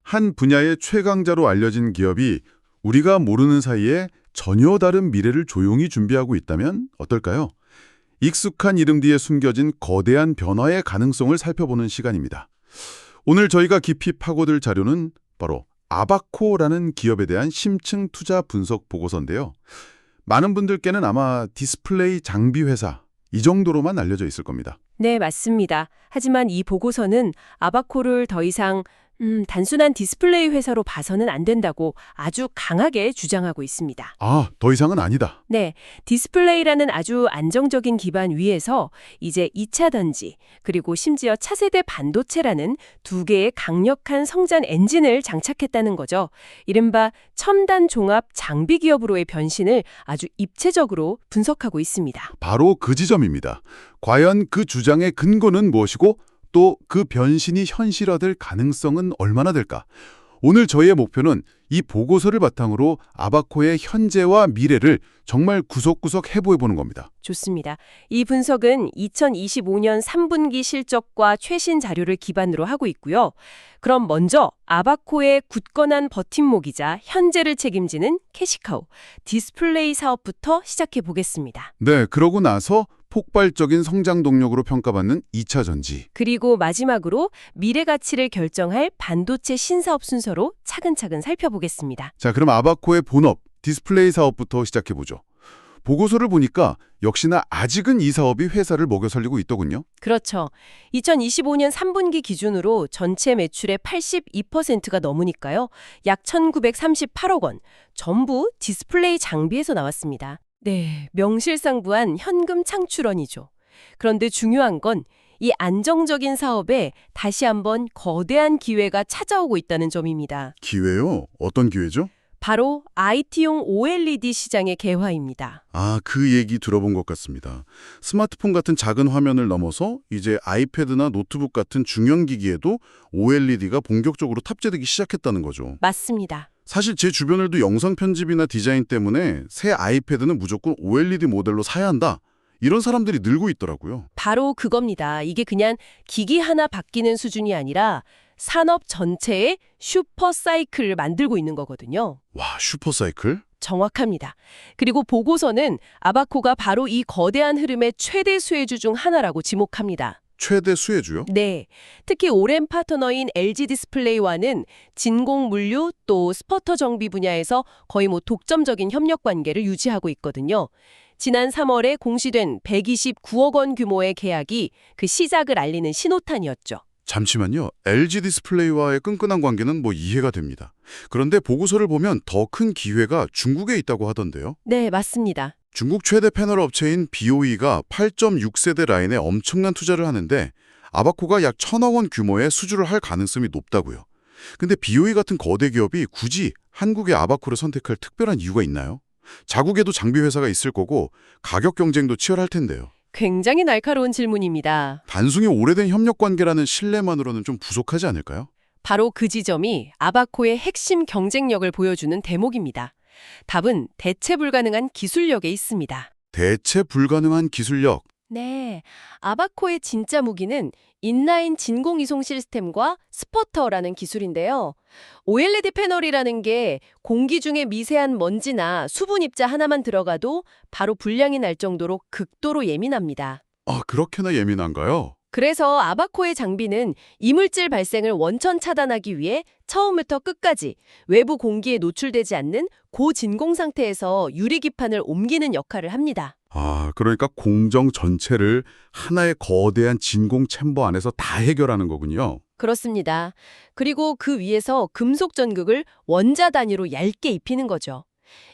한 분야의 최강자로 알려진 기업이 우리가 모르는 사이에 전혀 다른 미래를 조용히 준비하고 있다면 어떨까요? 익숙한 이름 뒤에 숨겨진 거대한 변화의 가능성을 살펴보는 시간입니다. 오늘 저희가 깊이 파고들 자료는 바로 아바코라는 기업에 대한 심층 투자 분석 보고서인데요. 많은 분들께는 아마 디스플레이 장비 회사 이 정도로만 알려져 있을 겁니다. 네, 맞습니다. 하지만 이 보고서는 아바코를 더 이상 단순한 디스플레이 회사로 봐서는 안 된다고 아주 강하게 주장하고 있습니다. 아, 더 이상은 아니다. 네, 디스플레이라는 아주 안정적인 기반 위에서 이제 2차 전지, 그리고 심지어 차세대 반도체라는 두 개의 강력한 성장 엔진을 장착했다는 거죠. 이른바 첨단 종합 장비 기업으로의 변신을 아주 입체적으로 분석하고 있습니다. 바로 그 지점입니다. 과연 그 주장의 근거는 무엇이고 또 그 변신이 현실화될 가능성은 얼마나 될까? 오늘 저희의 목표는 이 보고서를 바탕으로 아바코의 현재와 미래를 정말 구석구석 해부해보는 겁니다. 좋습니다. 이 분석은 2025년 3분기 실적과 최신 자료를 기반으로 하고 있고요. 그럼 먼저 아바코의 굳건한 버팀목이자 현재를 책임지는 캐시카우, 디스플레이 사업부터 시작해 보겠습니다. 네, 그러고 나서 폭발적인 성장 동력으로 평가받는 2차 전지. 그리고 마지막으로 미래 가치를 결정할 반도체 신사업 순서로 차근차근 살펴보겠습니다. 자, 그럼 아바코의 본업, 디스플레이 사업부터 시작해보죠. 보고서를 보니까 역시나 아직은 이 사업이 회사를 먹여 살리고 있더군요. 그렇죠. 2025년 3분기 기준으로 전체 매출의 82%가 넘으니까요. 약 1,938억 원, 전부 디스플레이 장비에서 나왔습니다. 네, 명실상부한 현금 창출원이죠. 그런데 중요한 건 이 안정적인 사업에 다시 한번 거대한 기회가 찾아오고 있다는 점입니다. 기회요? 어떤 기회죠? 바로 IT용 OLED 시장의 개화입니다. 아, 그 얘기 들어본 것 같습니다. 스마트폰 같은 작은 화면을 넘어서 이제 아이패드나 노트북 같은 중형 기기에도 OLED가 본격적으로 탑재되기 시작했다는 거죠. 맞습니다. 사실 제 주변에도 영상 편집이나 디자인 때문에 새 아이패드는 무조건 OLED 모델로 사야 한다. 이런 사람들이 늘고 있더라고요. 바로 그겁니다. 이게 그냥 기기 하나 바뀌는 수준이 아니라 산업 전체의 슈퍼 사이클을 만들고 있는 거거든요. 와, 슈퍼사이클? 정확합니다. 그리고 보고서는 아바코가 바로 이 거대한 흐름의 최대 수혜주 중 하나라고 지목합니다. 최대 수혜주요? 네, 특히 오랜 파트너인 LG 디스플레이와는 진공 물류 또 스퍼터 정비 분야에서 거의 독점적인 협력 관계를 유지하고 있거든요. 지난 3월에 공시된 129억 원 규모의 계약이 그 시작을 알리는 신호탄이었죠. 잠시만요. LG 디스플레이와의 끈끈한 관계는 이해가 됩니다. 그런데 보고서를 보면 더 큰 기회가 중국에 있다고 하던데요. 네, 맞습니다. 중국 최대 패널 업체인 BOE가 8.6세대 라인에 엄청난 투자를 하는데 아바코가 약 1,000억 원 규모의 수주를 할 가능성이 높다고요. 근데 BOE 같은 거대 기업이 굳이 한국의 아바코를 선택할 특별한 이유가 있나요? 자국에도 장비 회사가 있을 거고 가격 경쟁도 치열할 텐데요. 굉장히 날카로운 질문입니다. 단순히 오래된 협력 관계라는 신뢰만으로는 좀 부족하지 않을까요? 바로 그 지점이 아바코의 핵심 경쟁력을 보여주는 대목입니다. 답은 대체 불가능한 기술력에 있습니다. 대체 불가능한 기술력. 네, 아바코의 진짜 무기는 인라인 진공 이송 시스템과 스퍼터라는 기술인데요. OLED 패널이라는 게 공기 중에 미세한 먼지나 수분 입자 하나만 들어가도 바로 불량이 날 정도로 극도로 예민합니다. 아, 그렇게나 예민한가요? 그래서 아바코의 장비는 이물질 발생을 원천 차단하기 위해 처음부터 끝까지 외부 공기에 노출되지 않는 고진공 상태에서 유리기판을 옮기는 역할을 합니다. 아, 그러니까 공정 전체를 하나의 거대한 진공 챔버 안에서 다 해결하는 거군요. 그렇습니다. 그리고 그 위에서 금속 전극을 원자 단위로 얇게 입히는 거죠.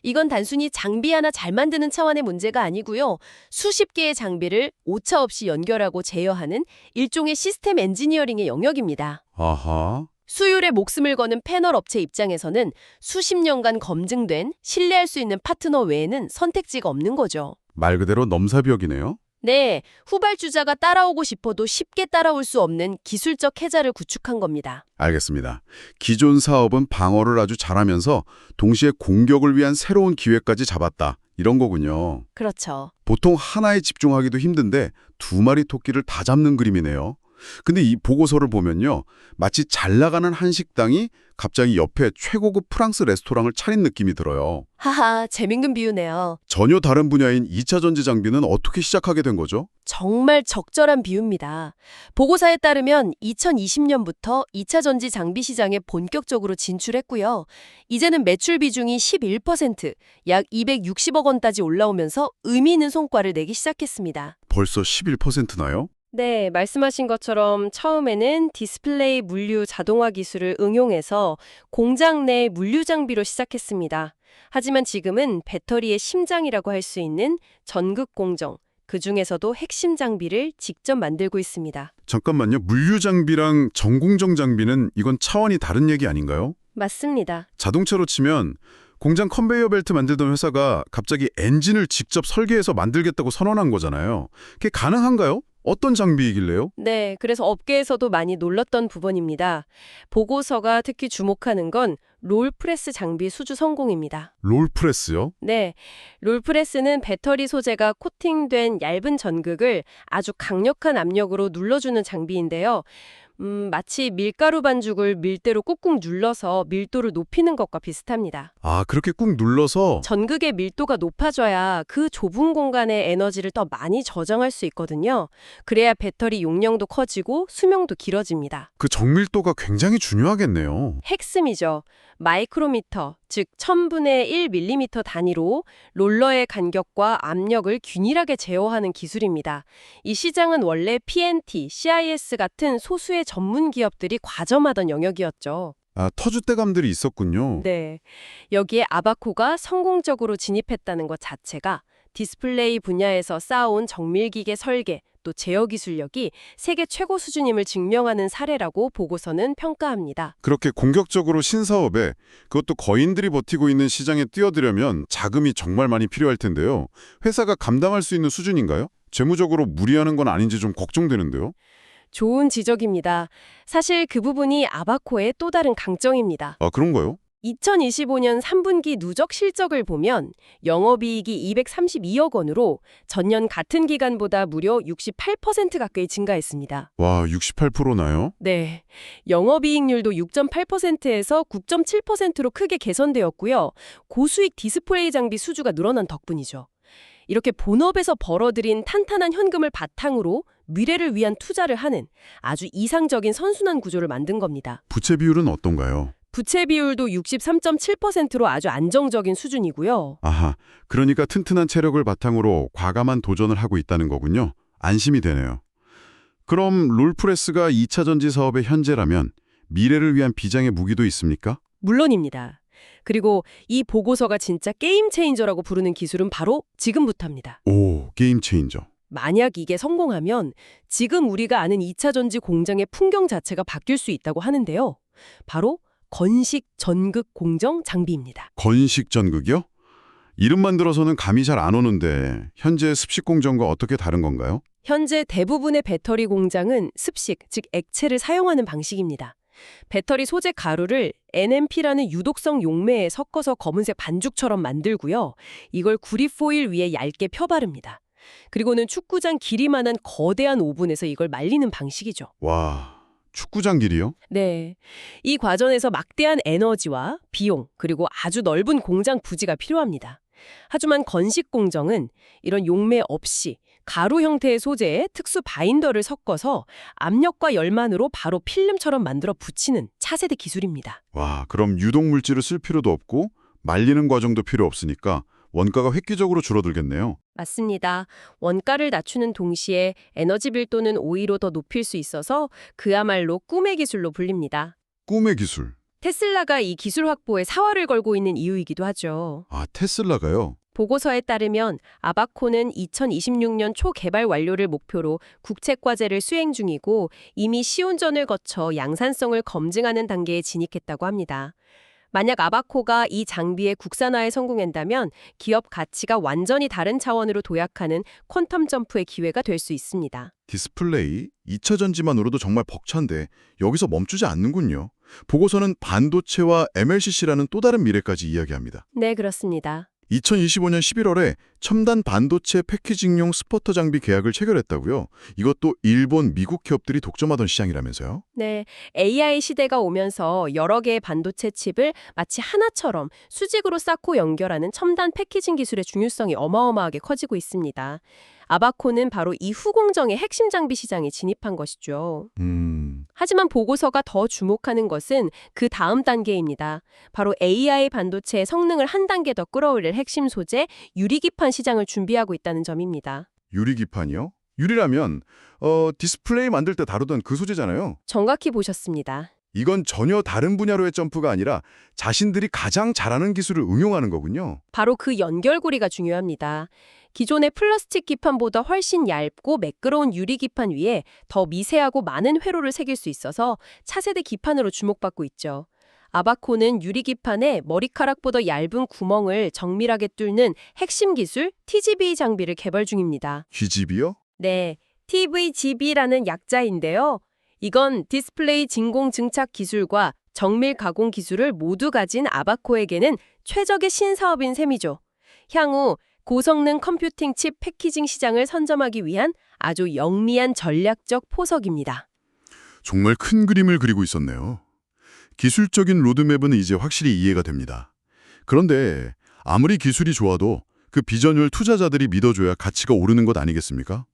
이건 단순히 장비 하나 잘 만드는 차원의 문제가 아니고요. 수십 개의 장비를 오차 없이 연결하고 제어하는 일종의 시스템 엔지니어링의 영역입니다. 아하. 수율에 목숨을 거는 패널 업체 입장에서는 수십 년간 검증된 신뢰할 수 있는 파트너 외에는 선택지가 없는 거죠. 말 그대로 넘사벽이네요. 네, 후발주자가 따라오고 싶어도 쉽게 따라올 수 없는 기술적 해자를 구축한 겁니다. 알겠습니다. 기존 사업은 방어를 아주 잘하면서 동시에 공격을 위한 새로운 기회까지 잡았다. 이런 거군요. 그렇죠. 보통 하나에 집중하기도 힘든데 두 마리 토끼를 다 잡는 그림이네요. 근데 이 보고서를 보면요. 마치 잘 나가는 한 식당이 갑자기 옆에 최고급 프랑스 레스토랑을 차린 느낌이 들어요. 하하, 재밌는 비유네요. 전혀 다른 분야인 2차 전지 장비는 어떻게 시작하게 된 거죠? 정말 적절한 비유입니다. 보고서에 따르면 2020년부터 2차 전지 장비 시장에 본격적으로 진출했고요. 이제는 매출 비중이 11%, 약 260억 원까지 올라오면서 의미 있는 성과를 내기 시작했습니다. 벌써 11%나요? 네, 말씀하신 것처럼 처음에는 디스플레이 물류 자동화 기술을 응용해서 공장 내 물류 장비로 시작했습니다. 하지만 지금은 배터리의 심장이라고 할 수 있는 전극 공정, 그중에서도 핵심 장비를 직접 만들고 있습니다. 잠깐만요. 물류 장비랑 전공정 장비는 이건 차원이 다른 얘기 아닌가요? 맞습니다. 자동차로 치면 공장 컨베이어 벨트 만들던 회사가 갑자기 엔진을 직접 설계해서 만들겠다고 선언한 거잖아요. 그게 가능한가요? 어떤 장비이길래요? 네, 그래서 업계에서도 많이 놀랐던 부분입니다. 보고서가 특히 주목하는 건 롤프레스 장비 수주 성공입니다. 롤프레스요? 네, 롤프레스는 배터리 소재가 코팅된 얇은 전극을 아주 강력한 압력으로 눌러주는 장비인데요. 마치 밀가루 반죽을 밀대로 꾹꾹 눌러서 밀도를 높이는 것과 비슷합니다. 아, 그렇게 꾹 눌러서 전극의 밀도가 높아져야 그 좁은 공간에 에너지를 더 많이 저장할 수 있거든요. 그래야 배터리 용량도 커지고 수명도 길어집니다. 그 정밀도가 굉장히 중요하겠네요. 핵심이죠. 마이크로미터, 즉 1000분의 1mm 단위로 롤러의 간격과 압력을 균일하게 제어하는 기술입니다. 이 시장은 원래 PNT, CIS 같은 소수의 전문 기업들이 과점하던 영역이었죠. 아, 터줏대감들이 있었군요. 네. 여기에 아바코가 성공적으로 진입했다는 것 자체가 디스플레이 분야에서 쌓아온 정밀기계 설계, 또 제어 기술력이 세계 최고 수준임을 증명하는 사례라고 보고서는 평가합니다. 그렇게 공격적으로 신사업에 그것도 거인들이 버티고 있는 시장에 뛰어들려면 자금이 정말 많이 필요할 텐데요. 회사가 감당할 수 있는 수준인가요? 재무적으로 무리하는 건 아닌지 좀 걱정되는데요. 좋은 지적입니다. 사실 그 부분이 아바코의 또 다른 강점입니다. 아, 그런가요? 2025년 3분기 누적 실적을 보면 영업이익이 232억 원으로 전년 같은 기간보다 무려 68% 가까이 증가했습니다. 와, 68%나요? 네, 영업이익률도 6.8%에서 9.7%로 크게 개선되었고요. 고수익 디스플레이 장비 수주가 늘어난 덕분이죠. 이렇게 본업에서 벌어들인 탄탄한 현금을 바탕으로 미래를 위한 투자를 하는 아주 이상적인 선순환 구조를 만든 겁니다. 부채 비율은 어떤가요? 부채 비율도 63.7%로 아주 안정적인 수준이고요. 아하, 그러니까 튼튼한 체력을 바탕으로 과감한 도전을 하고 있다는 거군요. 안심이 되네요. 그럼 롤프레스가 2차 전지 사업의 현재라면 미래를 위한 비장의 무기도 있습니까? 물론입니다. 그리고 이 보고서가 진짜 게임 체인저라고 부르는 기술은 바로 지금부터입니다. 오, 게임 체인저. 만약 이게 성공하면 지금 우리가 아는 2차 전지 공장의 풍경 자체가 바뀔 수 있다고 하는데요. 바로 건식 전극 공정 장비입니다. 건식 전극이요? 이름만 들어서는 감이 잘 안 오는데 현재 습식 공정과 어떻게 다른 건가요? 현재 대부분의 배터리 공장은 습식, 즉 액체를 사용하는 방식입니다. 배터리 소재 가루를 NMP라는 유독성 용매에 섞어서 검은색 반죽처럼 만들고요. 이걸 구리포일 위에 얇게 펴바릅니다. 그리고는 축구장 길이만한 거대한 오븐에서 이걸 말리는 방식이죠. 와, 축구장 길이요? 네. 이 과정에서 막대한 에너지와 비용, 그리고 아주 넓은 공장 부지가 필요합니다. 하지만 건식 공정은 이런 용매 없이 가루 형태의 소재에 특수 바인더를 섞어서 압력과 열만으로 바로 필름처럼 만들어 붙이는 차세대 기술입니다. 와, 그럼 유독 물질을 쓸 필요도 없고 말리는 과정도 필요 없으니까 원가가 획기적으로 줄어들겠네요. 맞습니다. 원가를 낮추는 동시에 에너지 밀도는 오히려 더 높일 수 있어서 그야말로 꿈의 기술로 불립니다. 꿈의 기술. 테슬라가 이 기술 확보에 사활을 걸고 있는 이유이기도 하죠. 아, 테슬라가요? 보고서에 따르면 아바코는 2026년 초 개발 완료를 목표로 국책과제를 수행 중이고 이미 시운전을 거쳐 양산성을 검증하는 단계에 진입했다고 합니다. 만약 아바코가 이 장비의 국산화에 성공한다면 기업 가치가 완전히 다른 차원으로 도약하는 퀀텀 점프의 기회가 될 수 있습니다. 디스플레이, 2차 전지만으로도 정말 벅찬데 여기서 멈추지 않는군요. 보고서는 반도체와 MLCC라는 또 다른 미래까지 이야기합니다. 네, 그렇습니다. 2025년 11월에 첨단 반도체 패키징용 스포터 장비 계약을 체결했다고요? 이것도 일본, 미국 기업들이 독점하던 시장이라면서요? 네, AI 시대가 오면서 여러 개의 반도체 칩을 마치 하나처럼 수직으로 쌓고 연결하는 첨단 패키징 기술의 중요성이 어마어마하게 커지고 있습니다. 아바코는 바로 이 후공정의 핵심 장비 시장에 진입한 것이죠. 하지만 보고서가 더 주목하는 것은 그 다음 단계입니다. 바로 AI 반도체의 성능을 한 단계 더 끌어올릴 핵심 소재 유리기판 시장을 준비하고 있다는 점입니다. 유리기판이요? 유리라면 디스플레이 만들 때 다루던 그 소재잖아요. 정확히 보셨습니다. 이건 전혀 다른 분야로의 점프가 아니라 자신들이 가장 잘하는 기술을 응용하는 거군요. 바로 그 연결고리가 중요합니다. 기존의 플라스틱 기판보다 훨씬 얇고 매끄러운 유리 기판 위에 더 미세하고 많은 회로를 새길 수 있어서 차세대 기판으로 주목받고 있죠. 아바코는 유리 기판에 머리카락보다 얇은 구멍을 정밀하게 뚫는 핵심 기술 TGV 장비를 개발 중입니다. 귀집이요? 네, TVGB라는 약자인데요. 이건 디스플레이 진공 증착 기술과 정밀 가공 기술을 모두 가진 아바코에게는 최적의 신사업인 셈이죠. 향후 고성능 컴퓨팅 칩 패키징 시장을 선점하기 위한 아주 영리한 전략적 포석입니다. 정말 큰 그림을 그리고 있었네요. 기술적인 로드맵은 이제 확실히 이해가 됩니다. 그런데 아무리 기술이 좋아도 그 비전을 투자자들이 믿어줘야 가치가 오르는 것 아니겠습니까?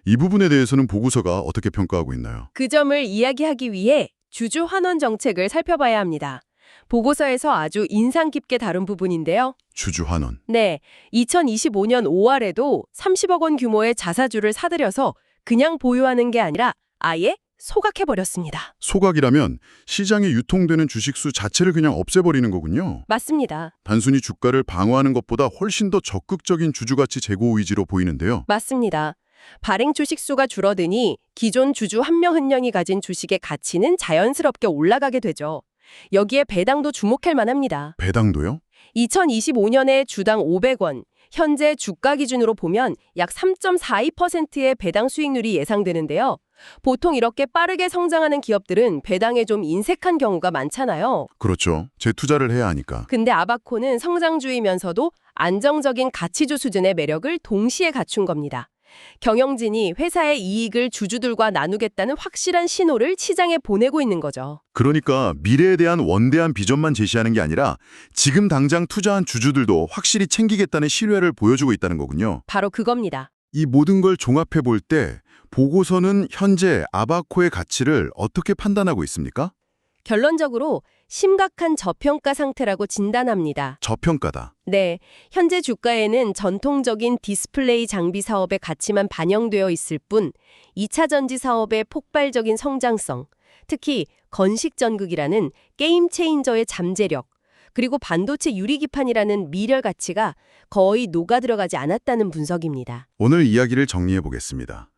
이 부분에 대해서는 보고서가 어떻게 평가하고 있나요? 그 점을 이야기하기 위해 주주 환원 정책을 살펴봐야 합니다. 보고서에서 아주 인상 깊게 다룬 부분인데요. 주주 환원. 네, 2025년 5월에도 30억 원 규모의 자사주를 사들여서 그냥 보유하는 게 아니라 아예 소각해버렸습니다. 소각이라면 시장에 유통되는 주식수 자체를 그냥 없애버리는 거군요. 맞습니다. 단순히 주가를 방어하는 것보다 훨씬 더 적극적인 주주가치 제고 의지로 보이는데요. 맞습니다. 발행 주식수가 줄어드니 기존 주주 한 명 한 명이 가진 주식의 가치는 자연스럽게 올라가게 되죠. 여기에 배당도 주목할 만합니다. 배당도요? 2025년에 주당 500원, 현재 주가 기준으로 보면 약 3.42%의 배당 수익률이 예상되는데요. 보통 이렇게 빠르게 성장하는 기업들은 배당에 좀 인색한 경우가 많잖아요. 그렇죠. 재투자를 해야 하니까. 근데 아바코는 성장주이면서도 안정적인 가치주 수준의 매력을 동시에 갖춘 겁니다. 경영진이 회사의 이익을 주주들과 나누겠다는 확실한 신호를 시장에 보내고 있는 거죠. 그러니까 미래에 대한 원대한 비전만 제시하는 게 아니라 지금 당장 투자한 주주들도 확실히 챙기겠다는 신뢰를 보여주고 있다는 거군요. 바로 그겁니다. 이 모든 걸 종합해 볼 때 보고서는 현재 아바코의 가치를 어떻게 판단하고 있습니까? 결론적으로 심각한 저평가 상태라고 진단합니다. 저평가다. 네, 현재 주가에는 전통적인 디스플레이 장비 사업의 가치만 반영되어 있을 뿐 2차 전지 사업의 폭발적인 성장성, 특히 건식전극이라는 게임 체인저의 잠재력, 그리고 반도체 유리기판이라는 미래 가치가 거의 녹아들어가지 않았다는 분석입니다. 오늘 이야기를 정리해 보겠습니다.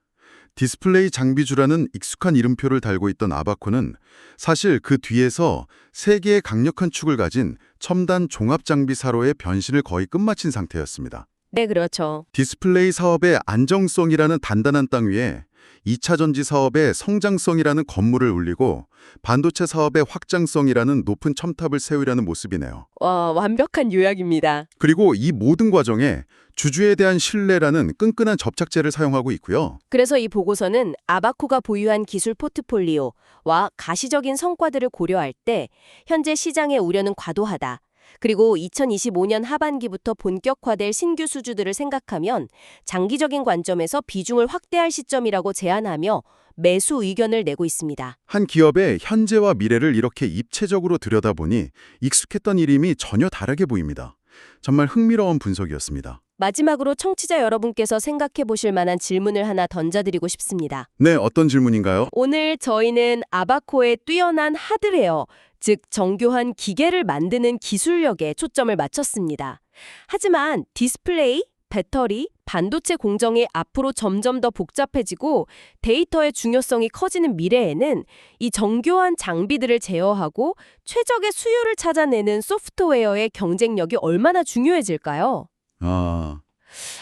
디스플레이 장비주라는 익숙한 이름표를 달고 있던 아바코는 사실 그 뒤에서 세 개의 강력한 축을 가진 첨단 종합장비사로의 변신을 거의 끝마친 상태였습니다. 네, 그렇죠. 디스플레이 사업의 안정성이라는 단단한 땅 위에 2차 전지 사업의 성장성이라는 건물을 올리고 반도체 사업의 확장성이라는 높은 첨탑을 세우려는 모습이네요. 와, 완벽한 요약입니다. 그리고 이 모든 과정에 주주에 대한 신뢰라는 끈끈한 접착제를 사용하고 있고요. 그래서 이 보고서는 아바코가 보유한 기술 포트폴리오와 가시적인 성과들을 고려할 때 현재 시장의 우려는 과도하다. 그리고 2025년 하반기부터 본격화될 신규 수주들을 생각하면 장기적인 관점에서 비중을 확대할 시점이라고 제안하며 매수 의견을 내고 있습니다. 한 기업의 현재와 미래를 이렇게 입체적으로 들여다보니 익숙했던 이름이 전혀 다르게 보입니다. 정말 흥미로운 분석이었습니다. 마지막으로 청취자 여러분께서 생각해 보실 만한 질문을 하나 던져드리고 싶습니다. 네, 어떤 질문인가요? 오늘 저희는 아바코의 뛰어난 하드웨어, 즉 정교한 기계를 만드는 기술력에 초점을 맞췄습니다. 하지만 디스플레이, 배터리, 반도체 공정이 앞으로 점점 더 복잡해지고 데이터의 중요성이 커지는 미래에는 이 정교한 장비들을 제어하고 최적의 수요를 찾아내는 소프트웨어의 경쟁력이 얼마나 중요해질까요?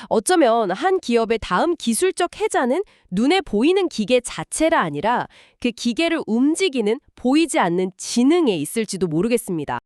어쩌면 한 기업의 다음 기술적 해자는 눈에 보이는 기계 자체가 아니라 그 기계를 움직이는 보이지 않는 지능에 있을지도 모르겠습니다.